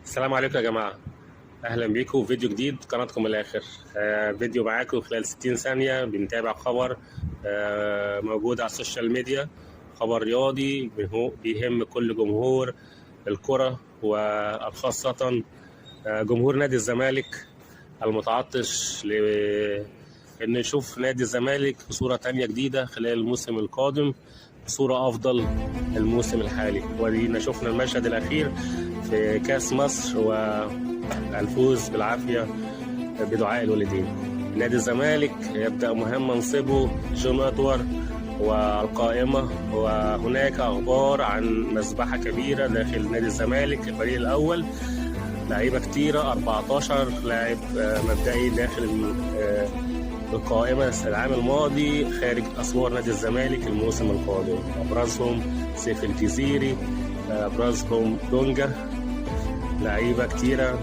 السلام عليكم يا جماعة. أهلا بيكم في فيديو جديد قناتكم الآخر. فيديو معاكم خلال 60 ثانية بنتابع خبر موجود على السوشيال ميديا، خبر رياضي بيهم كل جمهور الكرة وخاصة جمهور نادي الزمالك المتعطش إن نشوف نادي الزمالك بصورة تانية جديدة خلال الموسم القادم، بصورة أفضل الموسم الحالي. ودينا شفنا المشهد الأخير في كأس مصر والفوز بالعافية بدعاء الوالدين. نادي الزمالك يبدأ مهام منصبه جون أدوار والقائمة، وهناك أخبار عن مذبحة كبيرة داخل نادي الزمالك الفريق الأول. لعيبة كتيرة، 14 لاعب مبدئي داخل القائمة العام الماضي خارج أسوار نادي الزمالك الموسم القادم. أبرزهم سيف الجزيري، أبرزهم دونجا، لعيبة كتيرة.